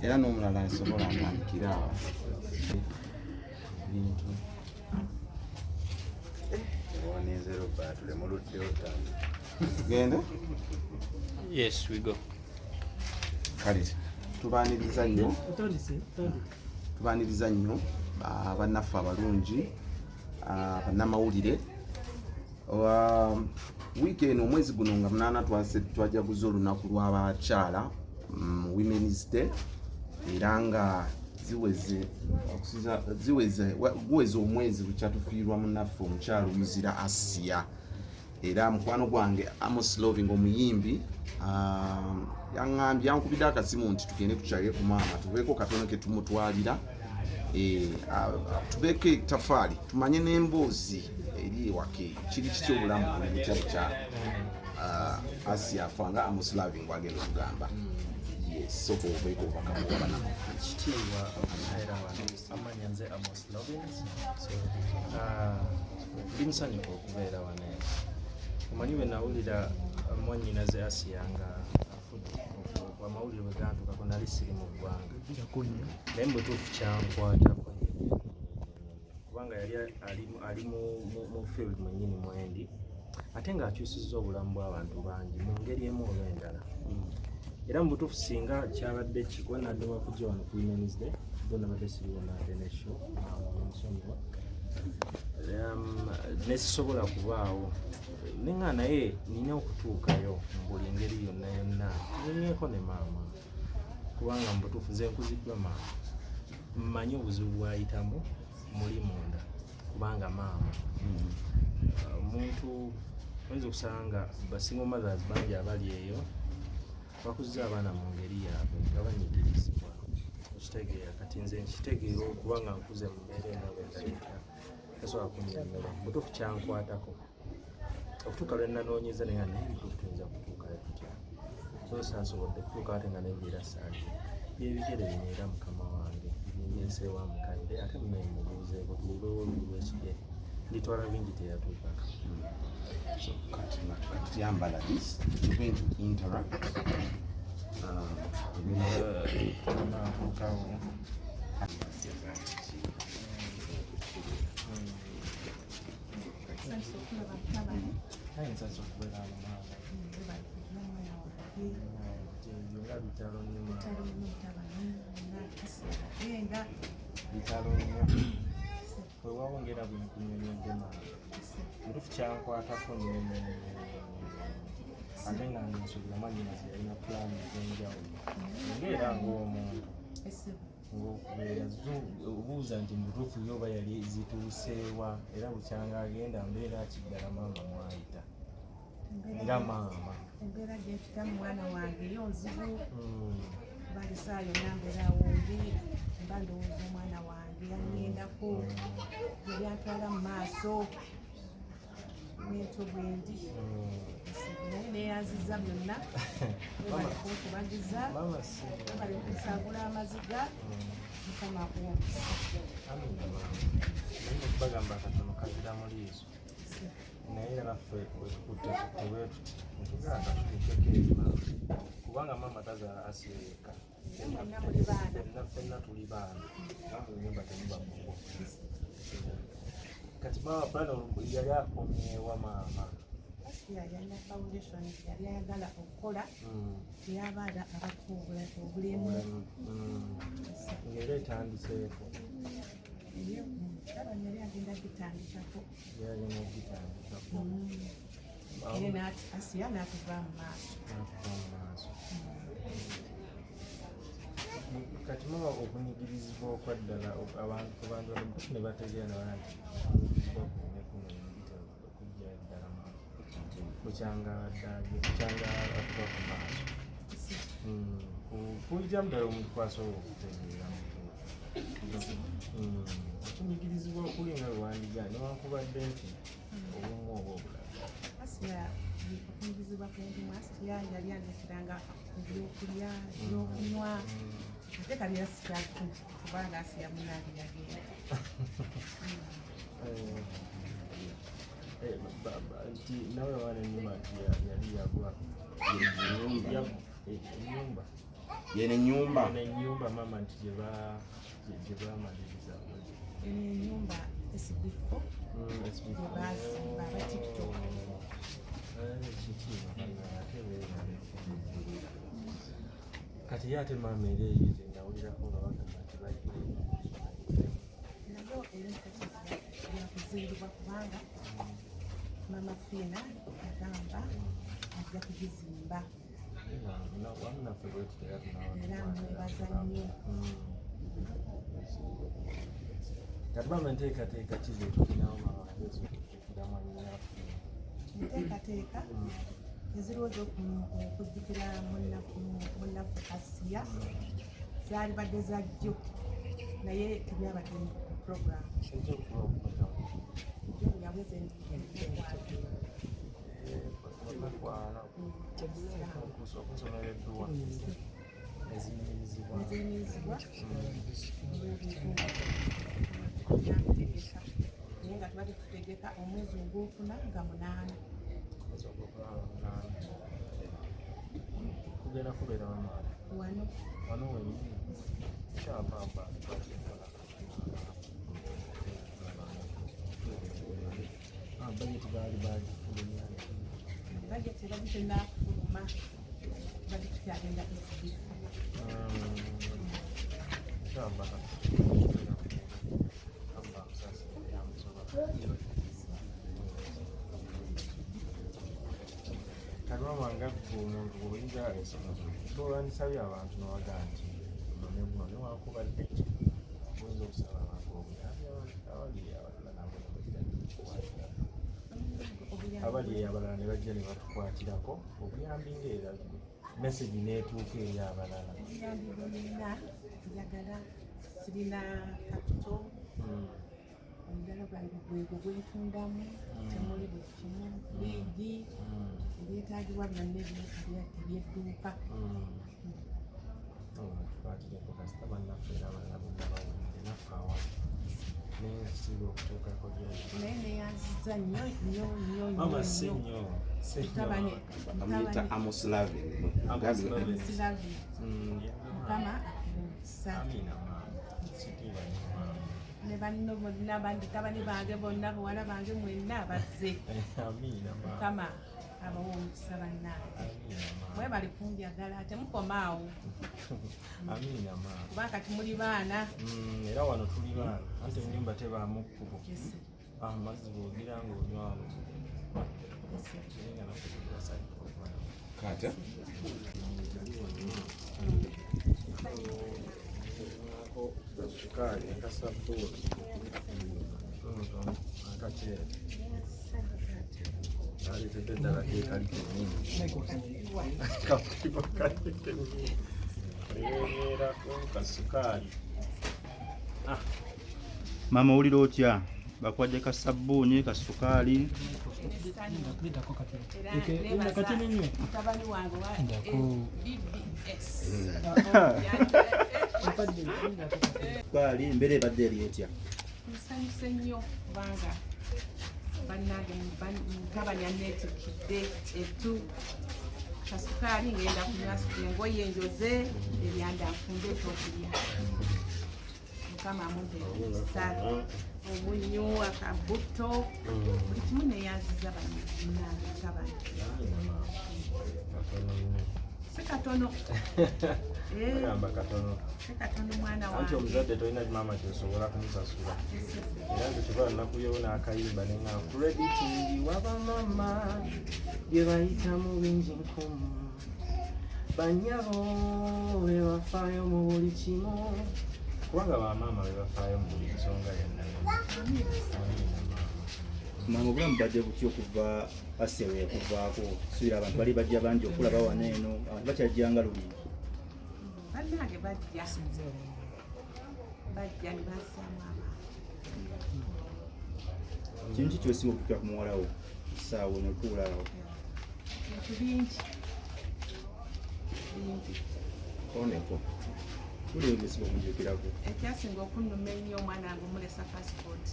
era n'omulala nsobola ntandikira awo bintu tugende. Yes, we go. Kale tubaaniriza nnyo bannaffe abalungi bannamawulire. Wiiki eno omwezi guno nga munaana twajaguza olunaku lw'abakyala Women's Day, era nga guweze omwezi bukyatufiirwa munnaffe omukyala omuzira Asia. Era mukwano gwange Amos Lovins Omuyimbi yaŋŋambye, yankubidde akasimu nti tugende tukyale ku maama tubeeko katono ke tumutwalira, tubeeko etafaali tumanye n'emboozi eri ewake kiri kityo obulamu buli butya bukyala Asia afanga Amos Lovins agenda okugamba. Soko obeeko obubaka bwana ekitiibwa omubeera wano amannya nze Amos Lovins. Ndi musanyufu okubeera wano. Omanyi bwe nawulira mwannyinaze Asia nga afudde, amawulire bwe gantukako nali siri mu ggwanga, naye mu butuufu kyankwatako kubanga yali ali mu field mwennyini mwendi, ate ng'akyusizza obulamu bw'abantu bangi mu ngeri emu oba endala. Era mu butuufu singa kyabadde kikuba nadde wakujja wano ku Women's Day, bo nabadde sirionadde n'eshow omusonyiwa nesisobola kubaawo, nenga naye nina okutuukayo mu buli ngeri yonna yonna tunyeko ne maama, kubanga mu butuufu nze nkuziddwa maama, mmanyi obuzibu bw'ayitamu muli munda, kubanga maama omuntu oyinza okusanga basingle mothers bangi abali eyo bakuze abaana mu ngeri yaabwe nga banyigirizibwa, okitegeera. Kati nze nkitegeera okubanga nkuze mu mbeera eno bwendayita tasobola kunnyonnyola mu butuufu kyankwatako okutuuka lwe nanoonyeza naye naye bituufu tuyinza kutuukayo tutya, so sansobodde kutuuka ate nga nembeera saagi byebigere bino era mukama wange binyeeseewa mukadde ate munemubuuzeeko tulirewo olulwa ekigere litwala bingi teyatuukako. So kati yambala this, you're going to interact. Wewawongera bwe nkunyonyodde maama butuufu kyankwatako ate nga nsuubira mwannyinaze yalina pulaani ez'enjawulo ngaera ng'omuntu ng'okubeera obuuza nti mutuufu yoba yali zituuseewa, era bukyanga agenda mbeera kiddala maama mwayita era maama embeera gyekita mwana wange yo nzibu bali saa yonna mbeera wombi mba ndowooza omwana wange yangendako ebyantwala mu maaso n'ekyo bwendi naye neyanziza byonna balikubagiza bali kusagula amaziga mukama akuwomisa bagamba katono kazira muliizo naye naffe wetukuttebwetuti ntugamba tutukekeema kubanga maama tazaala Asireka, ffenna tuli baana namunyumba temubakubo. Kati maama pulani yali akomyewa maama yalina foundation yali ayagala okukola ey'abaana abakuula obulemu ng'era etandiseeko aba yali agenda gitandikako yalina ogitandikako Asia n'atuva mu maaso. Kati maama okunyigirizibwa okwaddala abantu ne bategeera nabala nti okunyigirizibwa okujja ddala bukyanga atuva ku maaso kuyitamu ddala omuntu kwasobola okutegeera okunyigirizibwa okuli nga wewandiga newankubadde nti obumu oba obulaga okunyigizibwa kwendimu Asia yali andekeranga ebyokulya ebyokunywa ate kabyera sikyakufuna kubanga Asia munange yagenda nti nawe wana enyuma nti yali yagwa Ennyumba. Yene ennyumba. Ennyumba mama nti gye baamaliriza. Ennyumba esibifo. Gye baazimba aba TikTok. Kati ye ate maama era eyo nze njawulirako nga bagamba nti bayiwe nayo yakuzimbibwa kubanga mama Fiina agamba ajja kugizimba wamunaffe bwetutera era mwebaza nnyo. kati maama enteekateeka ki zetulinawo maamaezokujjukiramu anyinaffe enteekateeka ezirowooza okujjukira munnaffe Asiya zaali badde za jjo naye tebyabadde mu program yaweze okusomereddwa neziyimirizibwa naye nga tubadde tutegeka omwezi ogwokuna nga 8 kugenda kubeera wamaala wano wenyini kyabamba bajeti baali bagifulumya bajeti bagitenakufuluma bali tukyagenda kusibifu kyamba kalwamanga omuntu bwoyinza tolwandisabye abantu nowaga nti nonebuno newakubadde oyinza okusaba abantu obuyambi abali abalala abali abalala ne bajja ne batukwatirako obuyambi ngaera message neetuuka eri abalala obuyambi bwolina njagala silina kapito omudala gwange gwego gwetundamu temuli buli kimu biigi ebyetaagibwa byonna ebyedduuka tukwatireko kasita bannaffe era abalala bonna bawulire naffe awa naye kisinga okutuukako naye neyanziza nnyo mama si nnyo bamuyita Amos Lovins. mukama akumukisa ne banno bonna batabani bange bonna bawala bange mwenna bazze mukama abawa omukisa bannange mwe bali kunjagala temukomaawo kuba kati muli baana era wano tuli baana ate ennyumba tebaamu kkubo amazzi bwogera ngaonywamu Kati sukali akasabbuuti akaceere aleetedde eddala kekali kennyini kakiba kaleerako kasukaali mama owulira otya bakwadde kasabbuuni kasukaali mutabani wange wa BBS sukaali embeera ebadde eri etya nsanyuse nnyo kubanga bannange mutabani aneetikidde etu kasukaali ngenda kunywa engoye enjoze ebyanda nfumbe ekyokulya mukama amumpe ekisa omunyu akabuto buli kimu neyanziza bannamutabani si katono si katono mwana anti omuzadde tolina maama kyosobola kumusasula era nze tuba nakuyewo n'akayimba nenga kreditingi wabamama bye bayitamu bingi nkumu banyabo be bafaayo mu buli kimu kubanga bamaama be bafaayo mu buli nsonga yonna mama obulamu badde butya okuva Asiya we yakuvaako suira abantu bali bajja bangi okulaba wano eno abantu bakyajjanga luli bannange bajja ne bassaamu abantu kintu kyosinga okukira ku muwalawo saawo notuulaawo bintu bingi oneko tuliwo byesinga okunjukirako ekyasinga okunnuma ennyo omwana wange omulesa passport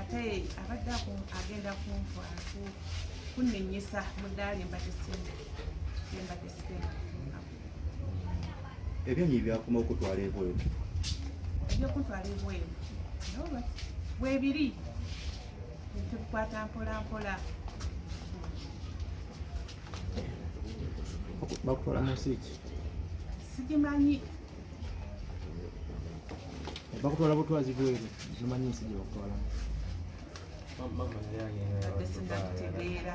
ate abadde agenda kuntwalako kunnenyesa mudaali mbatesinga embatesinga ebyanyi byakuma okutwala ebweru ebyokuntwala ebweru bwebiri tukukwata mpola mpola bakutwala musiki sigimanyi bakutwala butwazi bweru zimanyi nsi gye bakutwala ate sinakitegeera.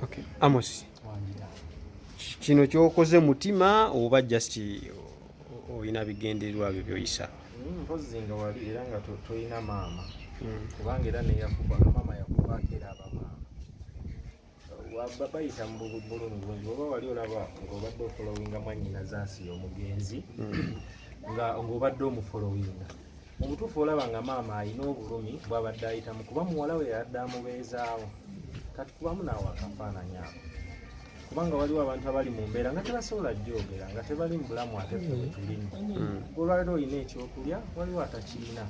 Okay. Amos, kino kyokoze mutima oba just oyina bigendererwa byo byoyisa? Mpozi nga wali era nga toyina maama kubanga era neyakuba maama yakubaako era abamaama bayita mu bulumi bulungi oba wali olaba ng'obadde ofolowinga mwannyina zansi omugenzi ng'obadde omufolowinga omutuufu olaba nga maama alina obulumi bw'abadde ayitamu kuba muwala we yadde amubeezaawo kati kubamu naawe akafaananyi ako kubanga waliwo abantu abali mu mbeera nga tebasobola jjogera nga tebali mu bulamu ate ffe bwe tulimu olwaliro olina ekyokulya waliwo atakirina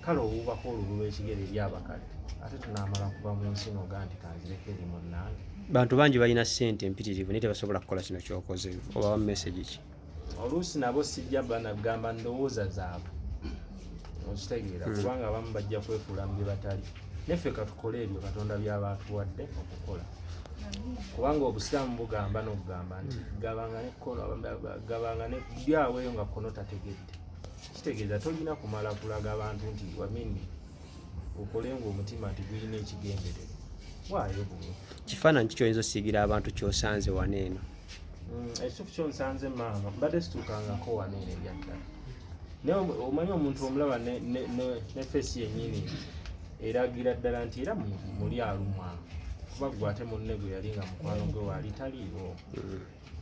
kale owubako olulu lw'ekigere eri abakadde ate tunaamala kuba mu nsi noga nti kanzireko eri munnange. Bantu bangi balina ssente empitirivu naye tebasobola kukola kino kyokoze obawa message ki? Oluusi nabo sijja banagamba ndowooza zaabwe okitegeera kubanga abamu bajja kwefuula mu bye batali neffe katukole ebyo Katonda by'aba atuwadde okukola kubanga obusiraamu bugamba n'okugamba nti gabanga ne byaweeyo nga kono tategedde kitegeeza tolina kumala kulaga abantu nti wamini okolenga omutima nti gulina ekigendererwa waayo bumu kifaananyi kyoyinza osiigira abantu kyosanze waneeno? Ekituufu kyonsanze maama mbadde situukangako waneeno ebyaddala naye omanyi omuntu omulaba ne feesi yennyini eragira ddala nti era muli alumwa kuba gwe ate munne gwe yali nga mukwano gwe waali taliiwo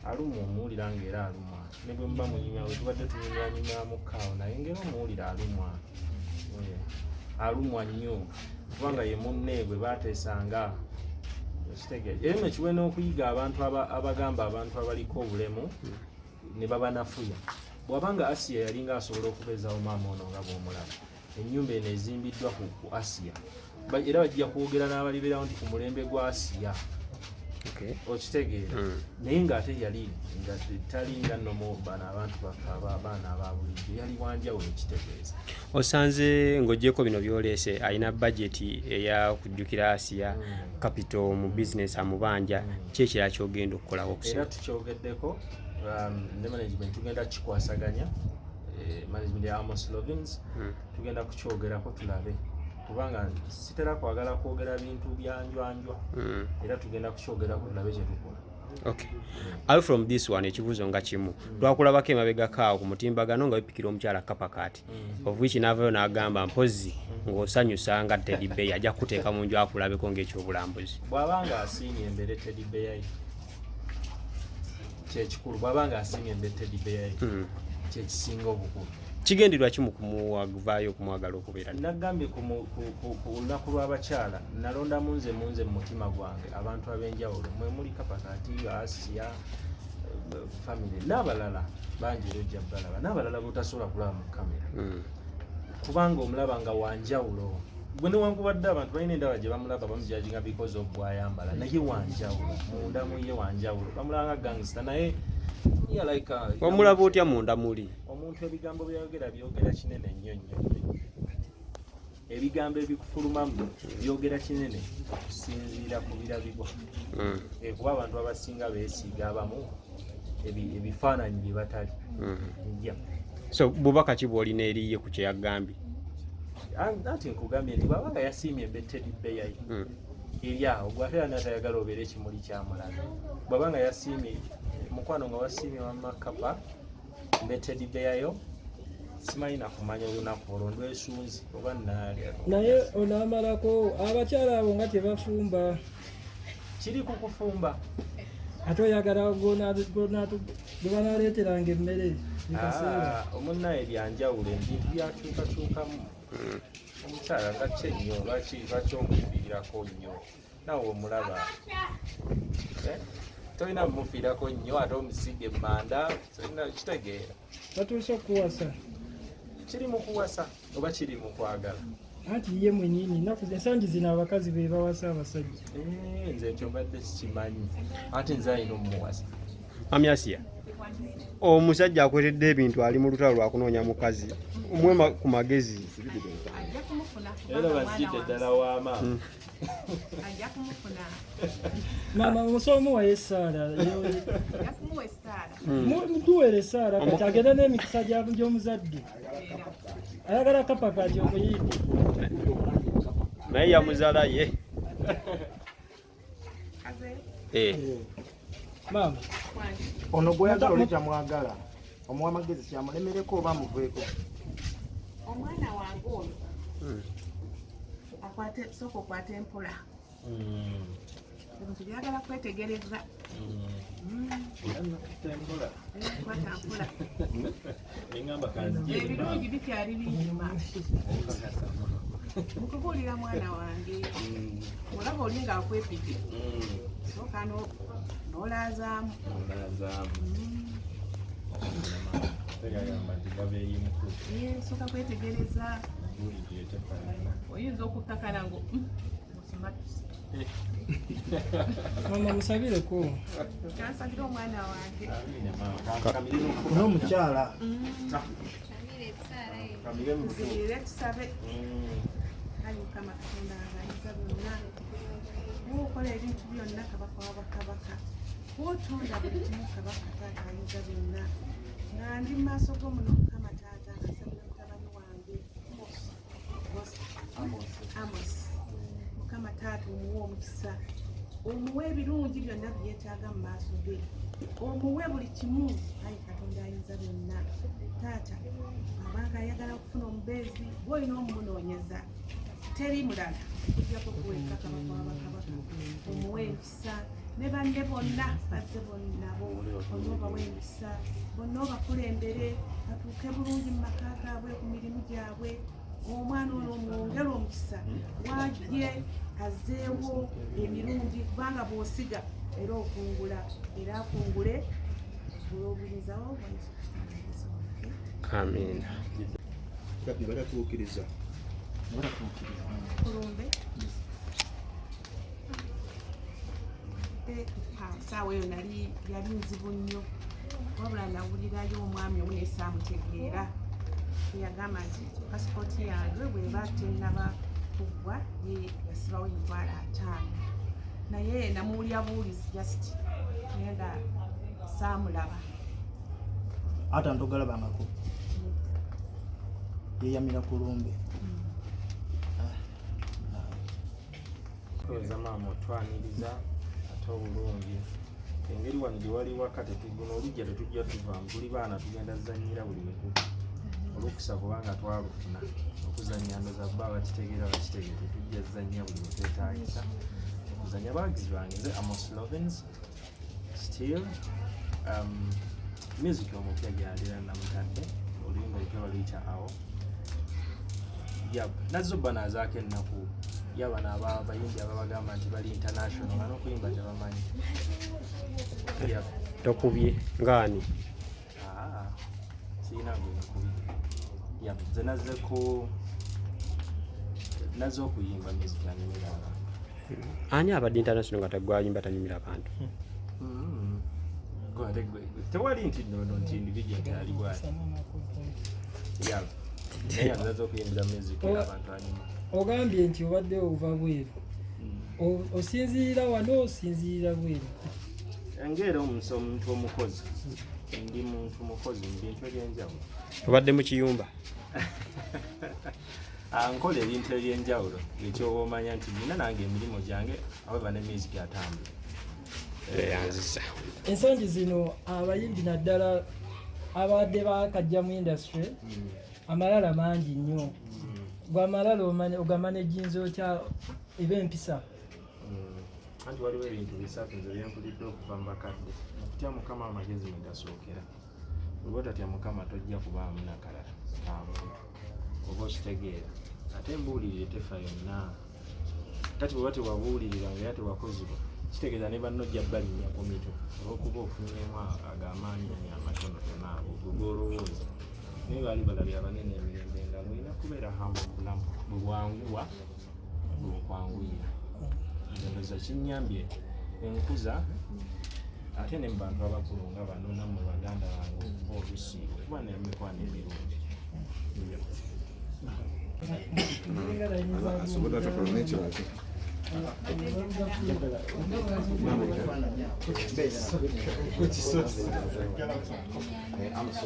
alumwa omuwulira ng'era alumwa ne bwe muba munyumya we tubadde tunyumyanyumyamukkaawo naye ngera omuwulira alumwa nnyo kubanga ye munne gwe baateesanga ekitegeeza era nekiwe n'okuyiga abantu abagamba abantu abaliko obulemu ne babanafuya bw'abanga Asiya yalinga asobola okubeezaawo maama ono nga bw'omulaba ennyumba eno ezimbiddwa ku Asiya era bajja kwogera n'abalibeerawo nti ku mulembe gwa Asiya okitegeera naye ng'ate yali nga talinga nnomu bano abantu baffe abaana ababulijjo yali wanjawulo ekitegeeza. Osanze ng'oggyeko bino byoleese alina budgeti eyakujjukira Asiya capital mu bizinesi amubanja ki ekirala kyogenda okukolawo okusinga? Era tukyogeddeko ne management tugenda kikwasaganya management ya Amos Lovins tugenda kukyogerako tulabe kubanga sitera kwagala kwogera bintu byanjwanjwa era tugenda kukyogerako tulabe kye tukola. Okay. All from this one ekibuzo nga kimu twakulabako emabegakaawo ku mutimbagano nga wepikira omukyala kapakati of which navayo n'agamba mpozi ng'osanyusa nga Teddy Bear ajja kuteeka mu nju akulabeko ng'ekyobulambuzi bw'abanga asiimye embere Teddy Bear kyekikulu bw'abanga asiimye embere Teddy Bear kyekisinga obukulu kigendererwa ki mu kumuwavaayo okumwagala okubeera? Nagambye ku lunaku lw'abakyala nalonda munze mu mutima gwange abantu ab'enjawulo mwe muli Kapakati, Asiya, family n'abalala bangi ojja balaba n'abalala botasobola kulaba mu kamera kubanga omulaba nga wanjawulo gwe newankubadde abantu balina endaba gye bamulaba bamujajinga because of bwayambala naye wanjawulo munda mu ye wanjawulo bamulanga gangsta naye wamulaba otya munda muli? Omuntu ebigambo byayogera byogera kinene nnyo nnyo ebigambo ebikufulumamu byogera kinene okusinziira ku birabibwa kuba abantu abasinga beesiiga abamu ebifaananyi bye batali. So bubaka ki bw'olina eriye ku kye yagambye? Anti nkugambye nti bw'abanga yasiimye Teddy Bear eri awo gwate anatayagala obeera ekimuli kyamulabe bw'abanga yasiimye mukwano nga wasiimye wamakapa Teddy Bear yo simanyi nakumanya olunaku olwo ndwesunzi oba naalya naye onaamalako abakyala abo nga tebafumba kiri ku kufumba ate oyagala gwebanaleeteranga emmere omunnaye byanjawulo ebintu byakyukakyukamu omukyala nga kyenyo lwaki omufiirako nnyo nawe omulaba tolina mufiirako nnyo ate omusige manda kitegeera batuuse okukuwasa kiri mu kuwasa oba kiri mu kwagala anti ye mwenyini nnaku ensangi zino abakazi be bawasa abasajja. Nze ekyo mbadde sikimanyi ate nze alina omuwasa. Amyasiya omusajja akwetedde ebintu ali mu lutalo lwakunoonya mukazi omwema ku magezi. ajja kumufuna Era bazidde ddala w'amaama. ajja kumufuna Maama musomuwa esaala ajja kumuwa essaala mutuwere esaala kati agenda n'emikisa gy'omuzadde ayagala kapakati omuyimbi naye yamuzaala ye. maama ono gweyagala oli kyamwagala omuwa amagezi kyamulemereko oba muveeko. omwana wange oyo sooka okwata empola ebintu byagala kwetegereza kwata mpola ebirungi bikyali binyuma mukubuulira mwana wange olaba oli nga akwepike sooka n'olaazaamu sooka kwetegereza oyinza okukakana ngo musimatusi maama musabireko kansagira omwana wange n'omukyala nzirire tusabe ali mukama katonda ng'ayinza byonna bwokola ebintu byonna kabaka wabakabaka bwotunda buli kimu kabaka taata ayinza byonna nga ndi mu maaso g'omuno mukama taata nkasabira mutabani wange Amos mukama taata omuwe omukisa omuwe ebirungi byonna byeyeetaaga mu maaso ge omuwe buli kimu ayi katonda ayinza byonna taata abanga ayagala okufuna omubeezi gwolina omumunoonyeza teri mulala okujjako kuweka kabaka wabakabaka omuwe empisa ne banne bonna bazze bonnabo bonna obawe empisa bonna obakulembere batuuke bulungi mu maka gaabwe ku mirimu gyabwe omwana ono omwongera omukisa wajje azzeewo ebirungi kubanga bw'osiga era okungula era akungule olw'obuyinzawo Amiina. kati balatuukiriza kulumbe saawa eyo yali nzibu nnyo wabula nawulirayo omwami omu nesaamutegeera eyagamba nti pasipooti yange bweba tenaba kuggwa ye yasibawo emitwalo 5 naye namuwulya buulizi just naye nga saamulaba ate ntogalabangako yeyamira kulumbe. Koza maama otwaniriza ate obulungi engeri wano gye wali waka tetuguno olujja tetujja tuva tuli baana tugenda zanyira buli wetuti olukusa kubanga twalufuna okuzanya ndoza bba bakitegeera bakitegere tetujja zanya buli wetwetaagisa okuzanya abagizi bange nze Amos Lovins still music omupya gyandira namutadde oluyimba lupya baluyita awo nazzo bba nazaako ennaku yabana abayimbi ababagamba nti bali international nga n'okuyimba tebamanyi Tokubye ngaani sirina gwe nze nazze okuyimba music anyumira abantu. Ani abadde international nga tagwayimba tanyumira abantu? Tewali nti nono nti individual tali bwati naye nazze okuyimbira music abantu anyuma. ogambye nti obadde ova bweru osinziira wano osinziira bweru Engera omuntu omukozi ndi muntu mukozi mu bintu ebyenjawulo Obadde mu kiyumba? Nkola ebintu ebyenjawulo ekyoba omanya nti nina nange emirimu gyange aweba ne music atambula Yanziza. ensangi zino abayimbi naddala abadde bakajja mu industry amalala mangi nnyo gwamalala ogamanejinza otya eba empisa anti waliwo ebintu bisatu nze byenkulidde okuva mu bakadde okutya mukama amagezi mwe gasookera bwe tatya mukama tojja kubaamu nakalala kamuntu oba okitegeera ate embuulirire tefa yonna kati bwe tewabuulirira nga era tewakozibwa kitegeeza ne bannojja balinnya ku mitwe olwokuba ofunyemu agamaanyi amatonotono ago gwe golowooza naye baali balabye abanene emirembe nga mulina kubeera hamu bulamu bwebwanguwa bwebukwanguyira. Ndowooza kinnyambye enkuza ate ne mu bantu abakulu nga bano nammwe baganda bange okuba olusi okuba nemikwano emirungi. asobola atakola n'ekiraki Amos.